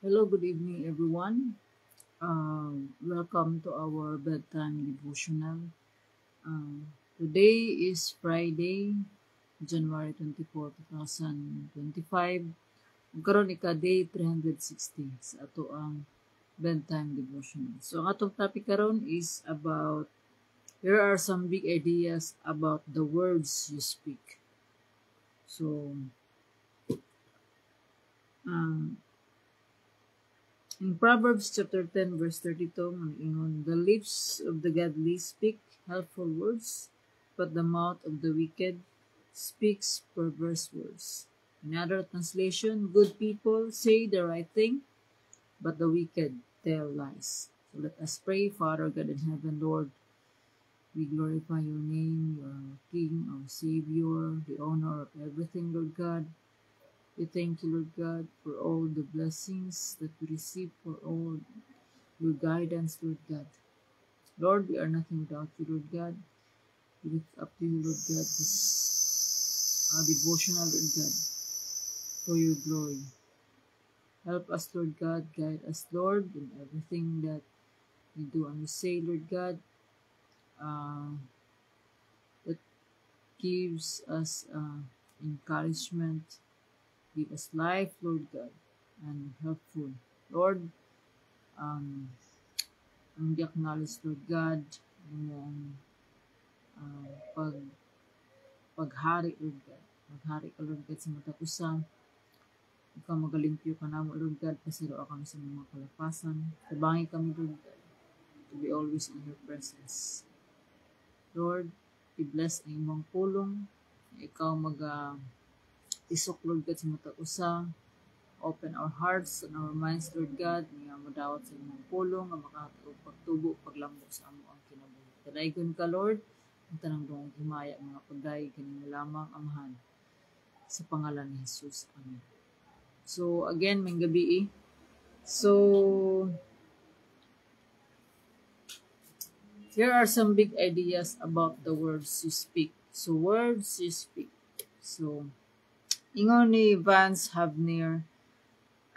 Hello, good evening, everyone. Welcome to our bedtime devotional. Today is Friday, January 24, 2025. Magkaroon ika day 360 sa ato ang bedtime devotional. So, ang atong topic karon is about, here are some big ideas about the words you speak. So, um, in Proverbs chapter 10 verse 32, ingon, the lips of the godly speak helpful words, but the mouth of the wicked speaks perverse words. In other translation, good people say the right thing, but the wicked tell lies. So let us pray. Father God in heaven, Lord, we glorify your name, your King, our Savior, the owner of everything, Lord God. We thank you, Lord God, for all the blessings that we receive, for all your guidance, Lord God. Lord, we are nothing without you, Lord God. We lift up to you, Lord God, this devotional, Lord God, for your glory. Help us, Lord God. Guide us, Lord, in everything that we do and we say, Lord God, that gives us encouragement, give us life, Lord God, and helpful. Lord, um, ang di-acknowledge, Lord God, yung pag paghari, Lord God. Maghari ka, Lord God, sa matapusan. Ikaw magalimpyo ka na mo, Lord God, pasiro kami sa mga kalapasan. Tabangi kami, Lord God, to be always in your presence. Lord, i-bless ang imong pulong. Ikaw isok, Lord God, sa matapusan. Open our hearts and our minds, Lord God, nga madawat sa imong pulong, nga makatulog pagtubo, paglambok sa amo ang kinabuhi. Kadaygon ka, Lord, ang tanang dong himaya, mga pagday, kaning lamang amahan. Sa pangalan ni Jesus. Amen. So, again, may gabi. So, here are some big ideas about the words you speak. So, words you speak. So, ingon ni Vance Havner,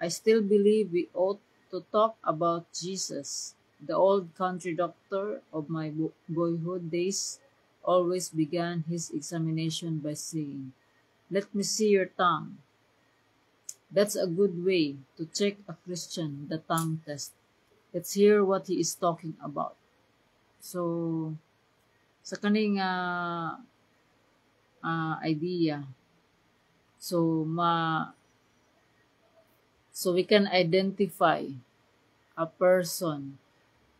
I still believe we ought to talk about Jesus. The old country doctor of my boyhood days always began his examination by saying, "Let me see your tongue." That's a good way to check a Christian, the tongue test. Let's hear what he is talking about. So, sa kaning idea, so we can identify a person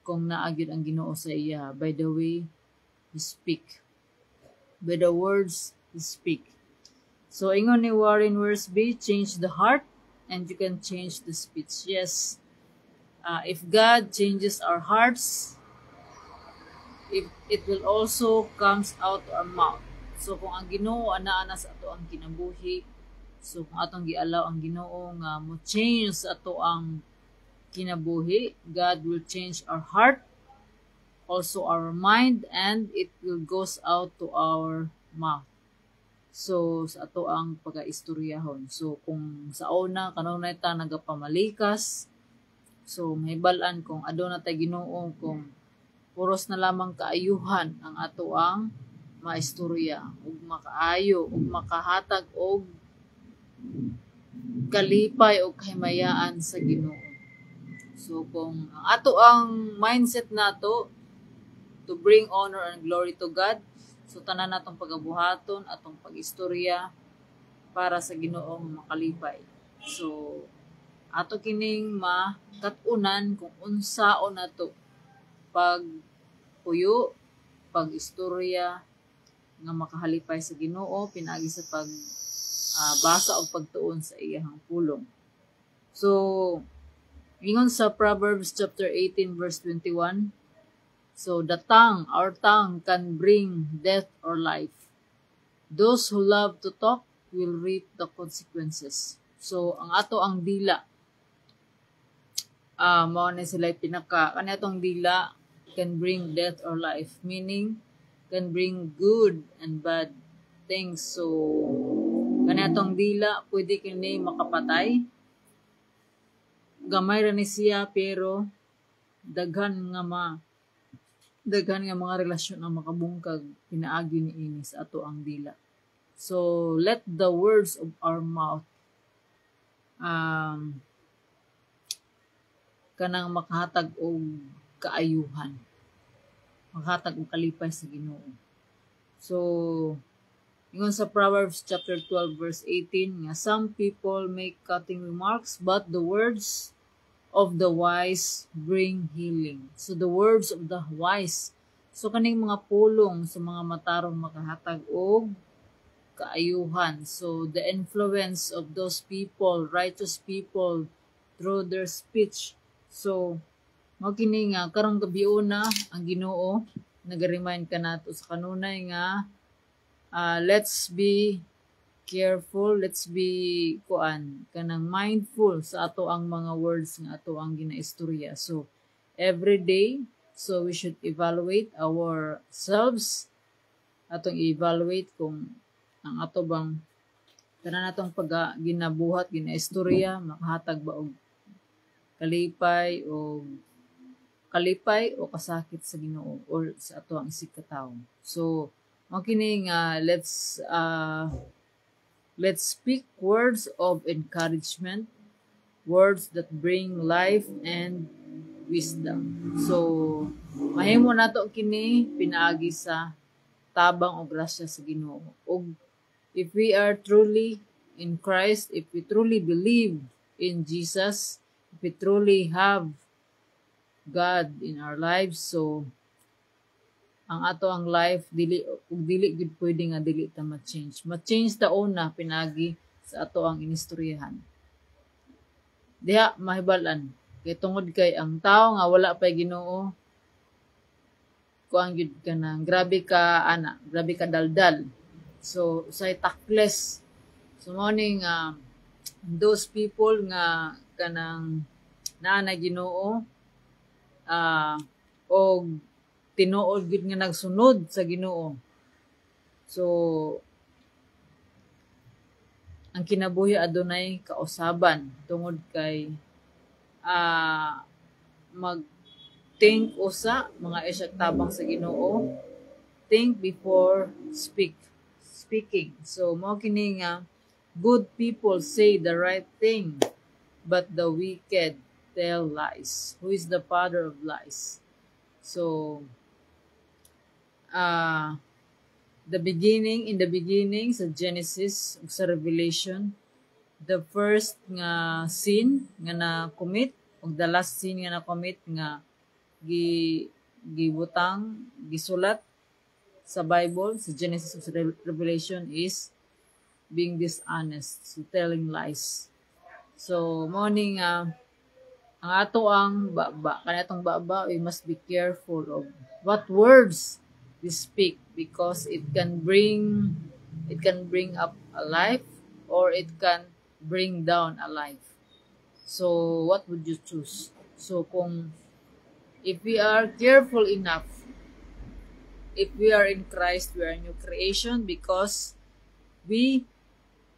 kung naagid ang Ginoo sa iya by the way he speak, by the words he speak. So, ingon ni Warren Wiersbe, change the heart and you can change the speech. Yes, if God changes our hearts, it will also comes out our mouth. So, kung ang Ginoo ana sa ato ang kinabuhi, so kung atong gialaw ang Ginoo nga mo change sa ato ang kinabuhi, God will change our heart, also our mind, and it will goes out to our mouth. So, sa ato ang pagkaistoryahon. So, kung sa una, kanunay ta nagapamalikas, so, mahibalan kung aduna tay Ginoo, kung puros na lamang kaayuhan ang ato ang maistorya, ug makaayo, ug makahatag, og kalipay, og kahimayaan sa Ginoo. So, kung ang ato ang mindset nato, to bring honor and glory to God, so tanan natong pagabuhaton, atong pag-istorya, para sa Ginoong makalipay. So, ato kining makatunan kung unsaon nato pagpuyo, pag-istorya, nga makahalipay sa Ginoo, pinagi sa basa o pagtuon sa iyahang pulong. So, ingon sa Proverbs chapter 18 verse 21, so the tongue, our tongue can bring death or life. Those who love to talk will reap the consequences. So, ang ato ang dila, mao na sila kanatong dila can bring death or life, meaning can bring good and bad things. So, kanatong dila pwede kini makapatay, gamay ra ni siya pero daghan nga mga relasyon ang makabungkag pinaagi ni ini sa ato ang dila. So let the words of our mouth kanang makahatag og kaayuhan, makahatag og kalipay sa Ginoo. So ingon sa Proverbs chapter 12 verse 18 nga some people make cutting remarks but the words of the wise bring healing. So the words of the wise, so kaning mga pulong sa mga matarong makahatag og kaayuhan. So the influence of those people, righteous people, through their speech. So mao kini nga karong gabiuna ang Ginoo nag-remind ka nato sa kanunay nga let's be careful, let's be kanang mindful sa ato ang mga words nga ato ang ginaistorya. So every day, so we should evaluate ourselves, atong i-evaluate kung ang ato bang tanan natong ginabuhat, ginaistorya makahatag ba og kalipay o kasakit sa Ginoo or sa ato ang isig katawo. So mao kini nga let's speak words of encouragement, words that bring life and wisdom. So mahimo nato kini pinaagi sa tabang o grasya sa Ginoo. Og if we are truly in Christ, if we truly believe in Jesus, if we truly have God in our lives, so ang ato ang life dili gid pwede nga dili ta ma-change. Ma-change ta una pinagi sa ato ang inistoryahan. Diha mahibal-an kay tungod kay ang tao nga wala pay Ginoo kuan gyud kanang grabe ka daldal. So say takles. So morning those people nga kanang naa na Ginoo og tinuod gid nga nagsunod sa Ginoo. So ang kinabuhi adunay kausaban tungod kay mag-think usa mga isyak tabang sa Ginoo. Think before speaking. So mao kini nga good people say the right thing but the wicked tell lies. Who is the father of lies? So in the beginning sa Genesis ug sa Revelation, the first nga sin nga na-commit ug the last sin nga na-commit nga gisulat sa Bible, sa Genesis ug sa Revelation is being dishonest, so telling lies. So morning ang ato ang kanatong baba, we must be careful of what words we speak because it can bring up a life or it can bring down a life. So what would you choose? So if we are careful enough, if we are in Christ, we are a new creation because we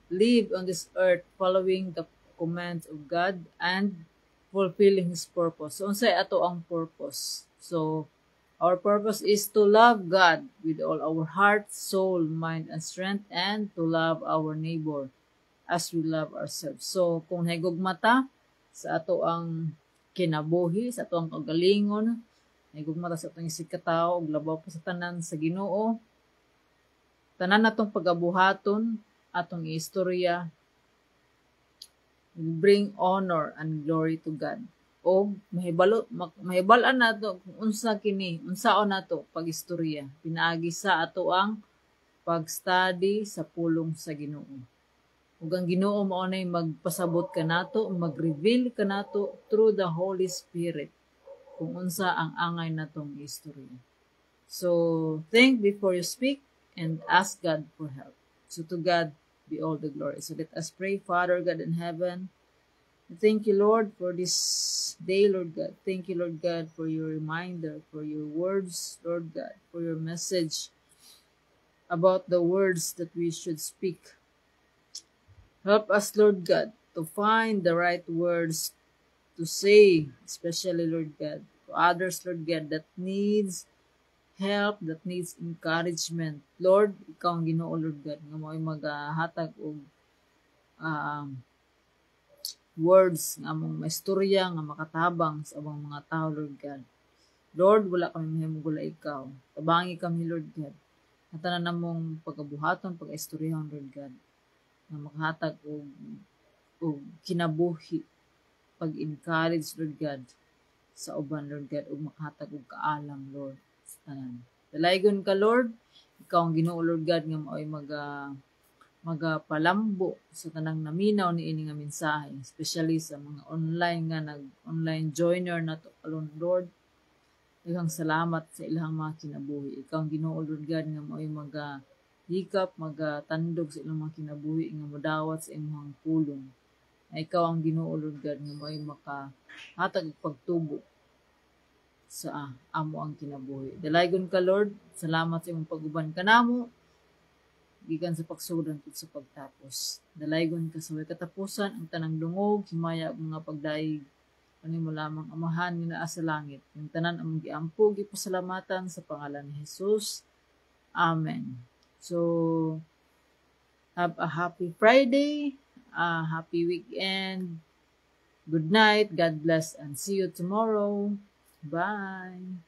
live on this earth following the commands of God and fulfilling His purpose. So unsay ato ang purpose? So our purpose is to love God with all our heart, soul, mind, and strength, and to love our neighbor as we love ourselves. So, kung higugma ta sa ato ang kinabuhi, sa ato ang kagalingon, higugma ta sa atong isig katawo, ug labaw pa sa tanan sa Ginoo, tanan natong pagabuhaton, atong istorya, will bring honor and glory to God. O mahibalan nato kung unsaon nato pagistorya pinaagi sa ato ang pag-study sa pulong sa Ginoo. Ug ang Ginoo mao nay magpasabot kanato, mag-reveal kanato through the Holy Spirit kung unsa ang angay natong istorya. So think before you speak and ask God for help. So to God be all the glory. So let us pray. Father God in heaven, thank you, Lord, for this day, Lord God. Thank you, Lord God, for your reminder, for your words, Lord God, for your message about the words that we should speak. Help us, Lord God, to find the right words to say, especially, Lord God, to others, Lord God, that needs help, that needs encouragement. Lord, ikaw ang Ginoo, Lord God, nga mo'y maghatag og um, words nga among maistorya nga makatabang sa abang mga tao, Lord God. Lord, wala kami mahimugula ikaw. Tabangi kami, Lord God. Ang tanan namong pagabuhaton, pag-istoryahan, Lord God, na makahatag og kinabuhi, pag-encourage, Lord God, sa uban, Lord God, ug makahatag og kaalam, Lord, sa tanan. Dalaygon ka, Lord, ikaw ang Ginoo, Lord God, nga mao'y magapalambo sa tanang naminaw ni ini nga mensahe, especially sa mga online nga nag-online joiner na to, alone, Lord. Daghang salamat sa ilang mga kinabuhi. Ikaw ang Ginoo, Lord God, nga mao'y hikap, magatandog sa ilang mga kinabuhi nga modawat sa imong pulong. Na ikaw ang Ginoo, Lord God, nga mao'y makahatag og pagtubo sa amo ang kinabuhi. Dalaygon ka, Lord. Salamat sa imong pag-uban kanamo gikan sa pagsugod pud sa pagtapos. Dalaygon ka sa way katapusan ang tanang dungog, himaya ug mga pagdaig kanimo lamang amahan nga naa sa langit. Yung tanan among giampo gipasalamatan sa pangalan ni Jesus. Amen. So, have a happy Friday, a happy weekend. Good night, God bless, and see you tomorrow. Bye.